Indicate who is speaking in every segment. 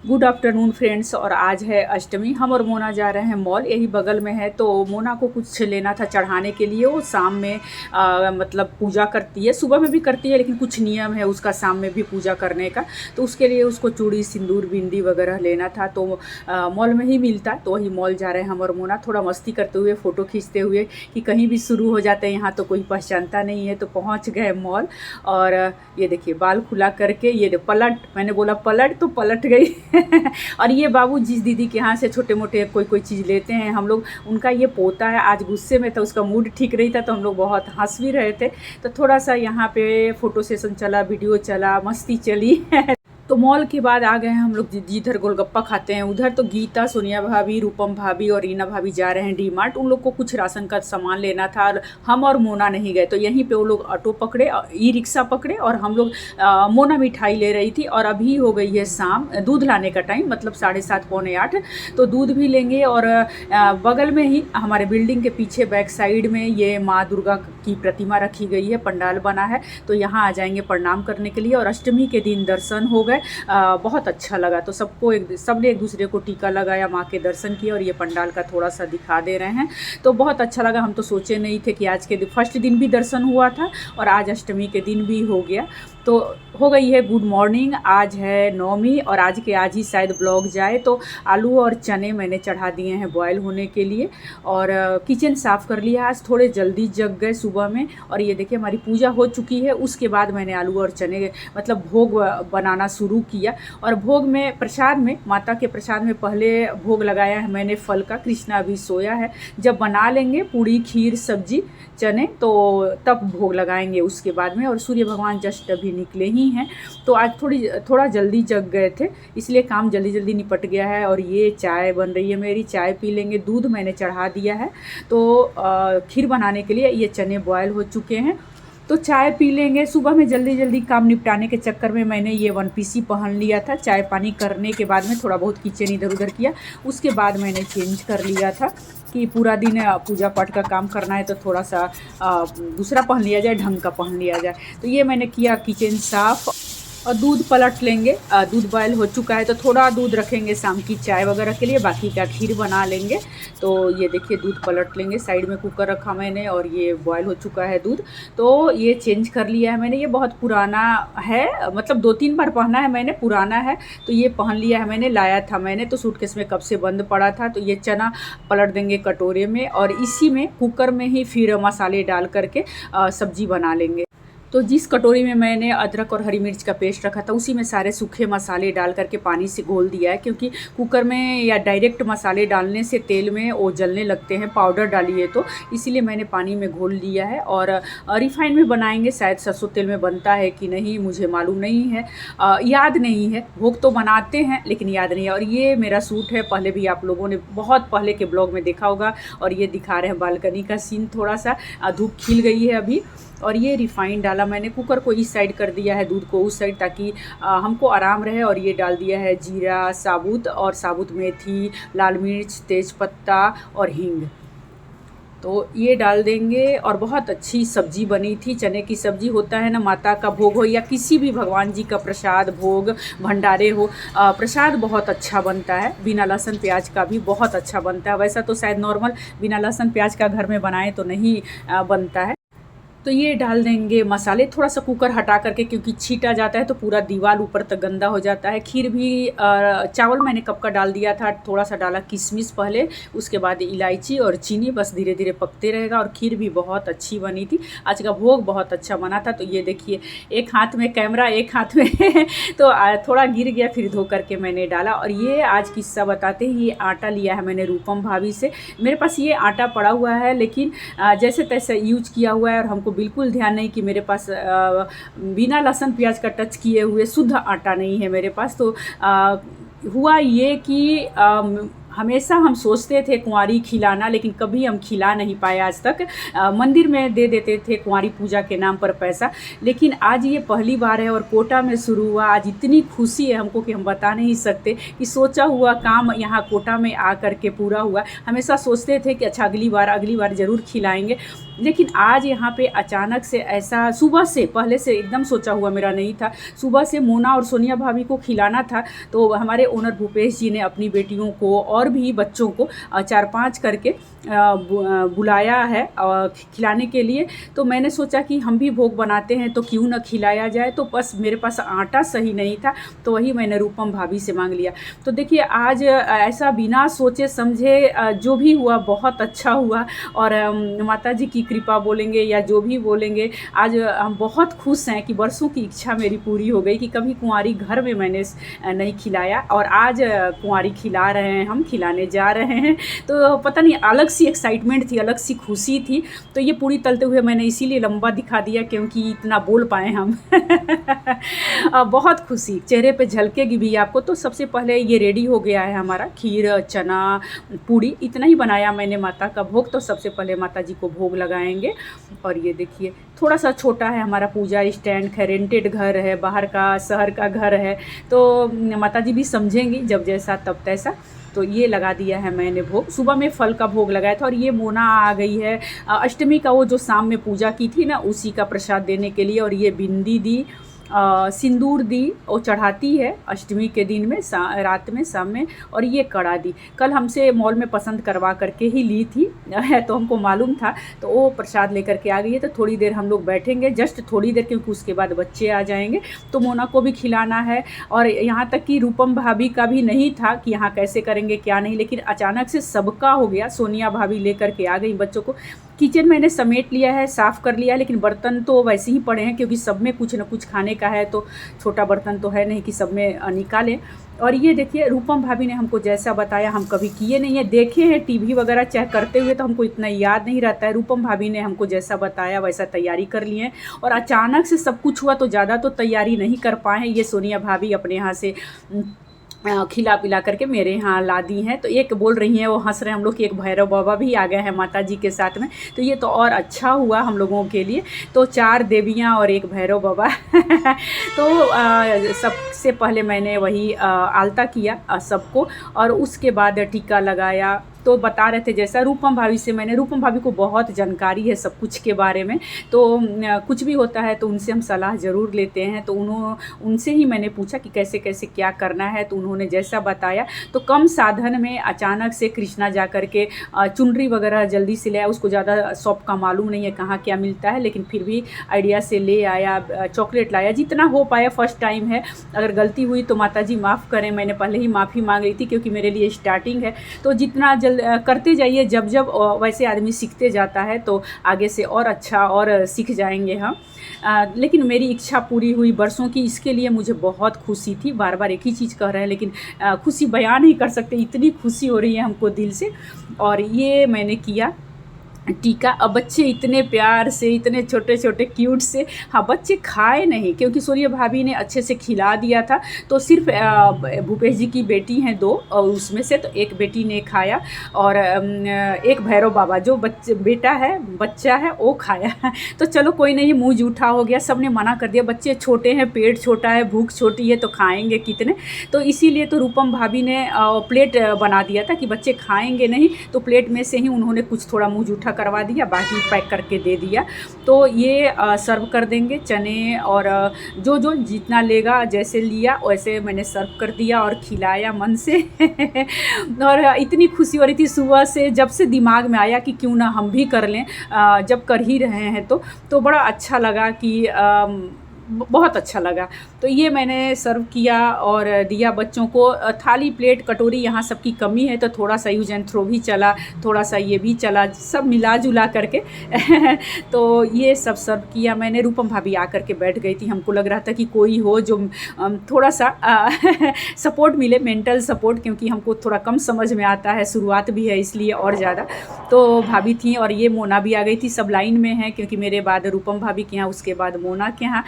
Speaker 1: Good afternoon friends. और आज है अष्टमी। हम और मोना जा रहे हैं मॉल, यही बगल में है। तो मोना को कुछ लेना था चढ़ाने के लिए। वो शाम में मतलब पूजा करती है, सुबह में भी करती है, लेकिन कुछ नियम है उसका शाम में भी पूजा करने का। तो उसके लिए उसको चूड़ी सिंदूर बिंदी वगैरह लेना था। तो मॉल में ही मिलता, तो वही मॉल जा रहे हैं हम और मोना, थोड़ा मस्ती करते हुए, फ़ोटो खींचते हुए कि कहीं भी शुरू हो जाते हैं यहाँ तो कोई पहचानता नहीं है। तो पहुँच गए मॉल। और ये देखिए बाल खुला करके ये पलट, मैंने बोला पलट तो पलट गई। और ये बाबू जिस दीदी के यहाँ से छोटे मोटे कोई कोई चीज़ लेते हैं हम लोग, उनका ये पोता है। आज गुस्से में था, उसका मूड ठीक नहीं था, तो हम लोग बहुत हंस भी रहे थे। तो थोड़ा सा यहाँ पे फ़ोटो सेशन चला, वीडियो चला, मस्ती चली। तो मॉल के बाद आ गए हैं हम लोग जिधर गोलगप्पा खाते हैं उधर। तो गीता, सोनिया भाभी, रूपम भाभी और रीना भाभी जा रहे हैं डी मार्ट। उन लोग को कुछ राशन का सामान लेना था और हम और मोना नहीं गए। तो यहीं पे वो लोग ऑटो पकड़े, ई रिक्शा पकड़े, और हम लोग मोना मिठाई ले रही थी। और अभी हो गई है शाम, दूध लाने का टाइम, मतलब 7:30 पौने 8। तो दूध भी लेंगे। और बगल में ही हमारे बिल्डिंग के पीछे बैक साइड में ये माँ दुर्गा की प्रतिमा रखी गई है, पंडाल बना है। तो यहाँ आ जाएंगे प्रणाम करने के लिए। और अष्टमी के दिन दर्शन हो गए, बहुत अच्छा लगा। तो सबने एक दूसरे को टीका लगाया, माँ के दर्शन किए, और ये पंडाल का थोड़ा सा दिखा दे रहे हैं। तो बहुत अच्छा लगा। हम तो सोचे नहीं थे कि आज के फर्स्ट दिन भी दर्शन हुआ था और आज अष्टमी के दिन भी हो गया। तो हो गई है गुड मॉर्निंग। आज है नवमी और आज के आज ही शायद ब्लॉग जाए। तो आलू और चने मैंने चढ़ा दिए हैं बॉयल होने के लिए। और किचन साफ़ कर लिया। आज थोड़े जल्दी जग गए सुबह में। और ये देखिए हमारी पूजा हो चुकी है। उसके बाद मैंने आलू और चने मतलब भोग बनाना शुरू किया। और भोग में, प्रसाद में, माता के प्रसाद में पहले भोग लगाया है मैंने फल का। कृष्णा अभी सोया है। जब बना लेंगे पूड़ी, खीर, सब्जी, चने, तो तब भोग लगाएंगे उसके बाद में। और सूर्य भगवान जस्ट अभी निकले ही हैं। तो आज थोड़ा जल्दी जग गए थे, इसलिए काम जल्दी जल्दी निपट गया है। और ये चाय बन रही है मेरी, चाय पी लेंगे। दूध मैंने चढ़ा दिया है। तो खीर बनाने के लिए ये चने बॉयल हो चुके हैं, तो चाय पी लेंगे। सुबह में जल्दी जल्दी काम निपटाने के चक्कर में मैंने ये वन पीस ही पहन लिया था। चाय पानी करने के बाद में थोड़ा बहुत किचन इधर उधर किया, उसके बाद मैंने चेंज कर लिया था कि पूरा दिन पूजा पाठ का काम करना है, तो थोड़ा सा दूसरा पहन लिया जाए, ढंग का पहन लिया जाए। तो ये मैंने किया किचन साफ़। और दूध पलट लेंगे। दूध बॉयल हो चुका है, तो थोड़ा दूध रखेंगे शाम की चाय वगैरह के लिए, बाकी का खीर बना लेंगे। तो ये देखिए दूध पलट लेंगे। साइड में कुकर रखा मैंने और ये बॉयल हो चुका है दूध। तो ये चेंज कर लिया है मैंने। ये बहुत पुराना है, मतलब 2-3 बार पहना है मैंने, पुराना है। तो ये पहन लिया है मैंने, लाया था मैंने, तो सूटकेस में कब से बंद पड़ा था। तो ये चना पलट देंगे कटोरे में, और इसी में कुकर में ही फिर मसाले डाल करके सब्जी बना लेंगे। तो जिस कटोरी में मैंने अदरक और हरी मिर्च का पेस्ट रखा था, उसी में सारे सूखे मसाले डाल करके पानी से घोल दिया है। क्योंकि कुकर में या डायरेक्ट मसाले डालने से तेल में वो जलने लगते हैं, पाउडर डालिए तो, इसीलिए मैंने पानी में घोल लिया है। और रिफाइन में बनाएंगे, शायद सरसों तेल में बनता है कि नहीं मुझे मालूम नहीं है, याद नहीं है। भोग तो बनाते हैं लेकिन याद नहीं है। और ये मेरा सूट है, पहले भी आप लोगों ने बहुत पहले के ब्लॉग में देखा होगा। और ये दिखा रहे हैं बालकनी का सीन, थोड़ा सा धूप खिल गई है अभी। और ये रिफ़ाइन डाला मैंने, कुकर को इस साइड कर दिया है, दूध को उस साइड, ताकि हमको आराम रहे। और ये डाल दिया है जीरा साबुत, और साबुत मेथी, लाल मिर्च, तेज़पत्ता और हींग। तो ये डाल देंगे। और बहुत अच्छी सब्जी बनी थी, चने की सब्जी। होता है ना, माता का भोग हो या किसी भी भगवान जी का प्रसाद, भोग भंडारे हो, प्रसाद बहुत अच्छा बनता है। बिना लहसुन प्याज का भी बहुत अच्छा बनता है। वैसा तो शायद नॉर्मल बिना लहसुन प्याज का घर में बनाए तो नहीं बनता है। तो ये डाल देंगे मसाले, थोड़ा सा कुकर हटा करके, क्योंकि छीटा जाता है तो पूरा दीवार ऊपर तक गंदा हो जाता है। खीर भी, चावल मैंने कब का डाल दिया था, थोड़ा सा डाला किशमिश पहले, उसके बाद इलायची और चीनी, बस धीरे धीरे पकते रहेगा। और खीर भी बहुत अच्छी बनी थी। आज का भोग बहुत अच्छा बना था। तो ये देखिए, एक हाथ में कैमरा, एक हाथ में तो थोड़ा गिर गया, फिर धो करके मैंने डाला। और ये आज किस्सा बताते हैं, ये आटा लिया है मैंने रूपम भाभी से। मेरे पास ये आटा पड़ा हुआ है, लेकिन जैसे तैसे यूज किया हुआ है, और हमको बिल्कुल ध्यान नहीं कि मेरे पास बिना लहसुन प्याज का टच किए हुए शुद्ध आटा नहीं है मेरे पास। तो हुआ ये कि हमेशा हम सोचते थे कुंवारी खिलाना, लेकिन कभी हम खिला नहीं पाए आज तक। मंदिर में दे देते थे कुंवारी पूजा के नाम पर पैसा, लेकिन आज ये पहली बार है और कोटा में शुरू हुआ। आज इतनी खुशी है हमको कि हम बता नहीं सकते कि सोचा हुआ काम यहाँ कोटा में आ कर के पूरा हुआ। हमेशा सोचते थे कि अच्छा अगली बार ज़रूर खिलाएंगे, लेकिन आज यहाँ पे अचानक से ऐसा सुबह से, पहले से एकदम सोचा हुआ मेरा नहीं था, सुबह से मोना और सोनिया भाभी को खिलाना था। तो हमारे ओनर भूपेश जी ने अपनी बेटियों को और भी बच्चों को 4-5 करके बुलाया है खिलाने के लिए। तो मैंने सोचा कि हम भी भोग बनाते हैं तो क्यों ना खिलाया जाए। तो बस मेरे पास आटा सही नहीं था, तो वही मैंने रूपम भाभी से मांग लिया। तो देखिए आज ऐसा बिना सोचे समझे जो भी हुआ बहुत अच्छा हुआ। और माता जी की कृपा बोलेंगे या जो भी बोलेंगे, आज हम बहुत खुश हैं कि बरसों की इच्छा मेरी पूरी हो गई कि कभी कुंवारी घर में मैंने नहीं खिलाया, और आज कुंवारी खिला रहे हैं, हम खिलाने जा रहे हैं। तो पता नहीं अलग सी एक्साइटमेंट थी, अलग सी खुशी थी। तो ये पूरी तलते हुए मैंने इसीलिए लंबा दिखा दिया क्योंकि इतना बोल पाए हम। बहुत खुशी चेहरे पे झलकेगी भी आपको। तो सबसे पहले ये रेडी हो गया है हमारा खीर, चना, पूड़ी, इतना ही बनाया मैंने माता का भोग। तो सबसे पहले माता जी को भोग लगाएंगे। और ये देखिए थोड़ा सा छोटा है हमारा पूजा स्टैंड है, रेंटेड घर है, बाहर का शहर का घर है। तो माता जी भी समझेंगी जब जैसा तब तैसा। तो ये लगा दिया है मैंने भोग। सुबह में फल का भोग लगाया था। और ये मोना आ गई है अष्टमी का, वो जो शाम में पूजा की थी ना, उसी का प्रसाद देने के लिए। और ये बिंदी दी, सिंदूर दी, वो चढ़ाती है अष्टमी के दिन में, रात में, शाम में। और ये कड़ा दी कल हमसे मॉल में पसंद करवा करके ही ली थी, तो हमको मालूम था। तो वो प्रसाद लेकर के आ गई है। तो थोड़ी देर हम लोग बैठेंगे, जस्ट थोड़ी देर, क्योंकि उसके बाद बच्चे आ जाएंगे। तो मोना को भी खिलाना है। और यहाँ तक कि रूपम भाभी का भी नहीं था कि यहाँ कैसे करेंगे क्या नहीं, लेकिन अचानक से सबका हो गया। सोनिया भाभी लेकर के आ गई बच्चों को। किचन मैंने समेट लिया है, साफ़ कर लिया है, लेकिन बर्तन तो वैसे ही पड़े हैं क्योंकि सब में कुछ न कुछ खाने का है। तो छोटा बर्तन तो है नहीं कि सब में निकालें। और ये देखिए रूपम भाभी ने हमको जैसा बताया, हम कभी किए नहीं है, देखे हैं टीवी वगैरह चेक करते हुए, तो हमको इतना याद नहीं रहता है। रूपम भाभी ने हमको जैसा बताया वैसा तैयारी कर लिए हैं। और अचानक से सब कुछ हुआ तो ज़्यादा तो तैयारी नहीं कर पाए हैं। ये सोनिया भाभी अपने यहाँ से खिला पिला करके मेरे यहाँ ला दी हैं। तो एक बोल रही हैं, वो हंस रहे हैं हम लोग कि एक भैरव बाबा भी आ गए हैं माता जी के साथ में। तो ये तो और अच्छा हुआ हम लोगों के लिए। तो 4 देवियाँ और एक भैरव बाबा। तो सबसे पहले मैंने वही आलता किया सबको, और उसके बाद टीका लगाया। तो बता रहे थे जैसा रूपम भाभी से, मैंने रूपम भाभी को बहुत जानकारी है सब कुछ के बारे में। तो कुछ भी होता है तो उनसे हम सलाह ज़रूर लेते हैं। तो उनसे ही मैंने पूछा कि कैसे कैसे क्या करना है। तो उन्होंने जैसा बताया, तो कम साधन में अचानक से कृष्णा जा कर के चुनरी वगैरह जल्दी से ले आया। उसको ज़्यादा शॉप का मालूम नहीं है कहाँ क्या मिलता है, लेकिन फिर भी आइडिया से ले आया। चॉकलेट लाया, जितना हो पाया, फर्स्ट टाइम है। अगर गलती हुई तो माता जी माफ़ करें, मैंने पहले ही माफ़ी मांग रही थी क्योंकि मेरे लिए स्टार्टिंग है। तो जितना करते जाइए, जब जब वैसे आदमी सीखते जाता है तो आगे से और अच्छा और सीख जाएंगे हम। लेकिन मेरी इच्छा पूरी हुई बरसों की, इसके लिए मुझे बहुत खुशी थी। बार बार एक ही चीज़ कह रहे हैं, लेकिन खुशी बयान नहीं कर सकते, इतनी खुशी हो रही है हमको दिल से। और ये मैंने किया टीका। अब बच्चे इतने प्यार से, इतने छोटे छोटे क्यूट से, हाँ बच्चे खाए नहीं क्योंकि सोनिया भाभी ने अच्छे से खिला दिया था। तो सिर्फ भूपेश जी की बेटी हैं 2, और उसमें से तो एक बेटी ने खाया, और एक भैरव बाबा जो बच्चा है वो खाया। तो चलो कोई नहीं, मुँह जूठा हो गया, सब ने मना कर दिया, बच्चे छोटे हैं, पेट छोटा है, भूख छोटी है, तो खाएंगे कितने। तो इसीलिए तो रूपम भाभी ने प्लेट बना दिया था कि बच्चे खाएंगे नहीं, तो प्लेट में से ही उन्होंने कुछ थोड़ा मुँह जूठा करवा दिया, बाकी पैक करके दे दिया। तो ये सर्व कर देंगे चने, और जो जो जितना लेगा, जैसे लिया वैसे मैंने सर्व कर दिया और खिलाया मन से। और इतनी खुशी हो रही थी सुबह से, जब से दिमाग में आया कि क्यों ना हम भी कर लें, जब कर ही रहे हैं तो बड़ा अच्छा लगा कि बहुत अच्छा लगा। तो ये मैंने सर्व किया और दिया बच्चों को। थाली, प्लेट, कटोरी यहाँ सबकी कमी है, तो थोड़ा सा यूज एंड थ्रो भी चला, थोड़ा सा ये भी चला, सब मिला जुला करके। तो ये सब सर्व किया मैंने। रूपम भाभी आ करके बैठ गई थी, हमको लग रहा था कि कोई हो जो थोड़ा सा सपोर्ट मिले, मेंटल सपोर्ट, क्योंकि हमको थोड़ा कम समझ में आता है, शुरुआत भी है इसलिए और ज़्यादा। तो भाभी थी, और ये मोना भी आ गई थी। सब लाइन में हैं क्योंकि मेरे बाद रूपम भाभी के यहाँ, उसके बाद मोना के यहाँ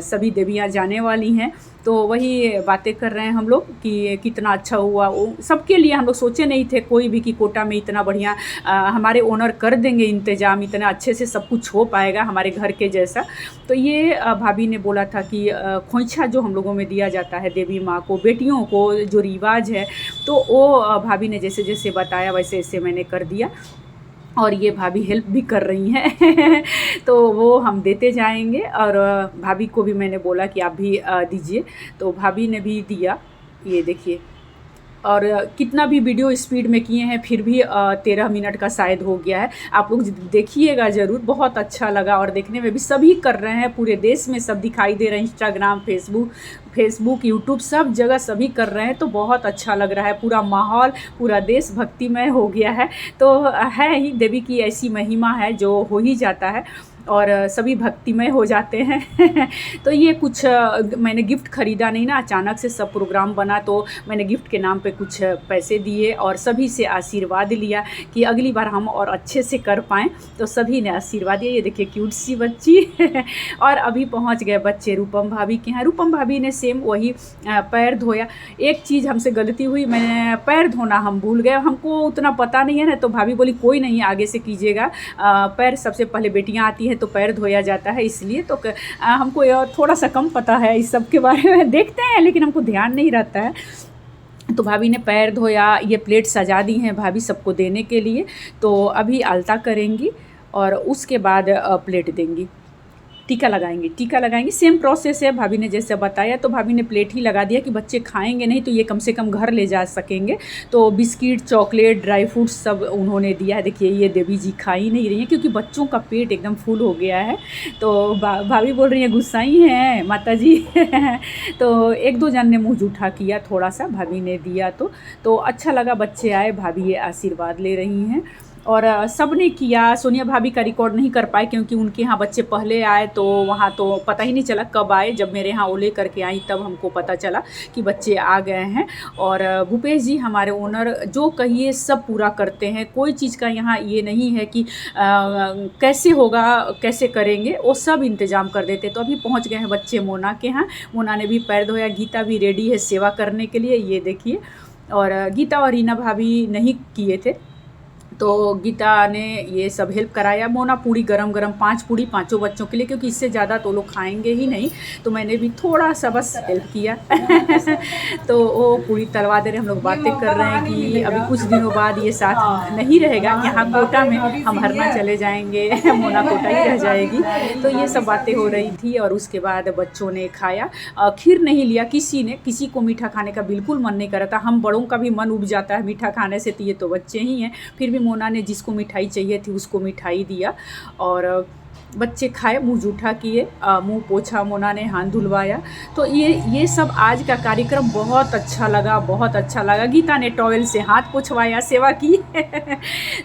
Speaker 1: सभी देवियाँ जाने वाली हैं। तो वही बातें कर रहे हैं हम लोग कि कितना अच्छा हुआ। वो सबके लिए हम लोग सोचे नहीं थे कोई भी कि कोटा में इतना बढ़िया हमारे ओनर कर देंगे इंतज़ाम, इतना अच्छे से सब कुछ हो पाएगा हमारे घर के जैसा। तो ये भाभी ने बोला था कि खोइछा जो हम लोगों में दिया जाता है देवी माँ को, बेटियों को, जो रिवाज है, तो वो भाभी ने जैसे जैसे बताया वैसे वैसे मैंने कर दिया। और ये भाभी हेल्प भी कर रही हैं तो वो हम देते जाएंगे। और भाभी को भी मैंने बोला कि आप भी दीजिए, तो भाभी ने भी दिया। ये देखिए, और कितना भी वीडियो स्पीड में किए हैं फिर भी 13 मिनट का शायद हो गया है। आप लोग देखिएगा ज़रूर, बहुत अच्छा लगा। और देखने में भी सभी कर रहे हैं, पूरे देश में सब दिखाई दे रहे हैं, इंस्टाग्राम, फेसबुक, यूट्यूब, सब जगह सभी कर रहे हैं। तो बहुत अच्छा लग रहा है, पूरा माहौल पूरा देश भक्तिमय हो गया है। तो है ही, देवी की ऐसी महिमा है जो हो ही जाता है और सभी भक्तिमय हो जाते हैं तो ये कुछ मैंने गिफ्ट ख़रीदा नहीं ना, अचानक से सब प्रोग्राम बना तो मैंने गिफ्ट के नाम पे कुछ पैसे दिए और सभी से आशीर्वाद लिया कि अगली बार हम और अच्छे से कर पाएँ। तो सभी ने आशीर्वाद दिया। ये देखिए क्यूट सी बच्ची और अभी पहुंच गए बच्चे रूपम भाभी के यहाँ। रूपम भाभी ने सेम वही पैर धोया। एक चीज़ हमसे गलती हुई, मैंने पैर धोना हम भूल गए, हमको उतना पता नहीं है ना, तो भाभी बोली कोई नहीं, आगे से कीजिएगा, पैर सबसे पहले बेटियाँ आती हैं तो पैर धोया जाता है इसलिए। तो हमको थोड़ा सा कम पता है इस सब के बारे में, देखते हैं लेकिन हमको ध्यान नहीं रहता है। तो भाभी ने पैर धोया, ये प्लेट सजा दी हैं भाभी सबको देने के लिए। तो अभी आलता करेंगी और उसके बाद प्लेट देंगी, टीका लगाएंगी। सेम प्रोसेस है, भाभी ने जैसे बताया। तो भाभी ने प्लेट ही लगा दिया कि बच्चे खाएंगे नहीं तो ये कम से कम घर ले जा सकेंगे। तो बिस्किट, चॉकलेट, ड्राई फ्रूट्स सब उन्होंने दिया है। देखिए ये देवी जी खा ही नहीं रही हैं क्योंकि बच्चों का पेट एकदम फुल हो गया है। तो भाभी बोल रही हैं गुस्सा ही हैं माता जी तो एक दो जन ने मुँह जूठा किया थोड़ा सा, भाभी ने दिया तो अच्छा लगा। बच्चे आए, भाभी ये आशीर्वाद ले रही हैं और सब ने किया। सोनिया भाभी का रिकॉर्ड नहीं कर पाए क्योंकि उनके यहाँ बच्चे पहले आए, तो वहाँ तो पता ही नहीं चला कब आए। जब मेरे यहाँ वो ले करके आई तब हमको पता चला कि बच्चे आ गए हैं। और भूपेश जी हमारे ओनर जो कहिए सब पूरा करते हैं, कोई चीज़ का यहाँ ये नहीं है कि कैसे होगा, कैसे करेंगे, वो सब इंतज़ाम कर देते। तो अभी पहुँच गए हैं बच्चे मोना के यहाँ। मोना ने भी पैर धोया, गीता भी रेडी है सेवा करने के लिए, ये देखिए। और गीता और रीना भाभी नहीं किए थे तो गीता ने ये सब हेल्प कराया। मोना पूड़ी गरम 5 पूड़ी 5 बच्चों के लिए, क्योंकि इससे ज़्यादा तो लोग खाएंगे ही नहीं, तो मैंने भी थोड़ा सा बस हेल्प किया तो वो पूड़ी तलवा दे रहे। हम लोग बातें कर रहे हैं कि अभी कुछ दिनों बाद ये साथ नहीं रहेगा, यहाँ कोटा में हम हरना चले जाएंगे मोना कोटा ही रह जाएगी। तो ये सब बातें हो रही थी। और उसके बाद बच्चों ने खाया। खीर नहीं लिया किसी को मीठा खाने का बिल्कुल मन नहीं कर रहा था। हम बड़ों का भी मन उब जाता है मीठा खाने से, तो ये तो बच्चे ही हैं। फिर भी मोना ने जिसको मिठाई चाहिए थी उसको मिठाई दिया और बच्चे खाए, मुंह जूठा किए, मुंह पोछा, मोना ने हाथ धुलवाया। तो ये सब आज का कार्यक्रम बहुत अच्छा लगा। गीता ने टॉवेल से हाथ पोछवाया, सेवा की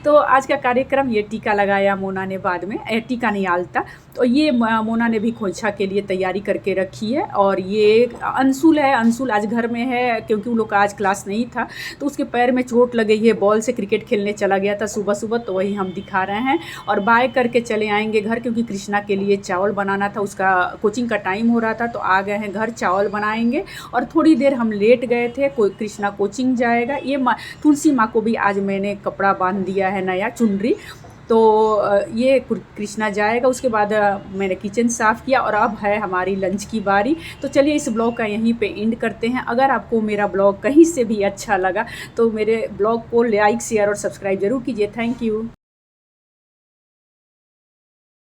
Speaker 1: तो आज का कार्यक्रम, ये टीका लगाया मोना ने बाद में, टीका नहीं आलता। तो ये मोना ने भी खोइछा के लिए तैयारी करके रखी है। और ये अंशुल है, अंशुल आज घर में है क्योंकि उन लोग का आज क्लास नहीं था, तो उसके पैर में चोट लग गई है, बॉल से क्रिकेट खेलने चला गया था सुबह, तो वही हम दिखा रहे हैं। और बाय करके चले आएंगे घर क्योंकि कृष्णा के लिए चावल बनाना था, उसका कोचिंग का टाइम हो रहा था, तो आ गए हैं घर, चावल बनाएंगे। और थोड़ी देर हम लेट गए थे, कृष्णा कोचिंग जाएगा। ये तुलसी माँ को भी आज मैंने कपड़ा बांध दिया है नया, चुनरी, तो ये कृष्णा जाएगा। उसके बाद मैंने किचन साफ़ किया और अब है हमारी लंच की बारी। तो चलिए इस ब्लॉग का यहीं पे एंड करते हैं। अगर आपको मेरा ब्लॉग कहीं से भी अच्छा लगा तो मेरे ब्लॉग को लाइक, शेयर और सब्सक्राइब ज़रूर कीजिए। Thank you.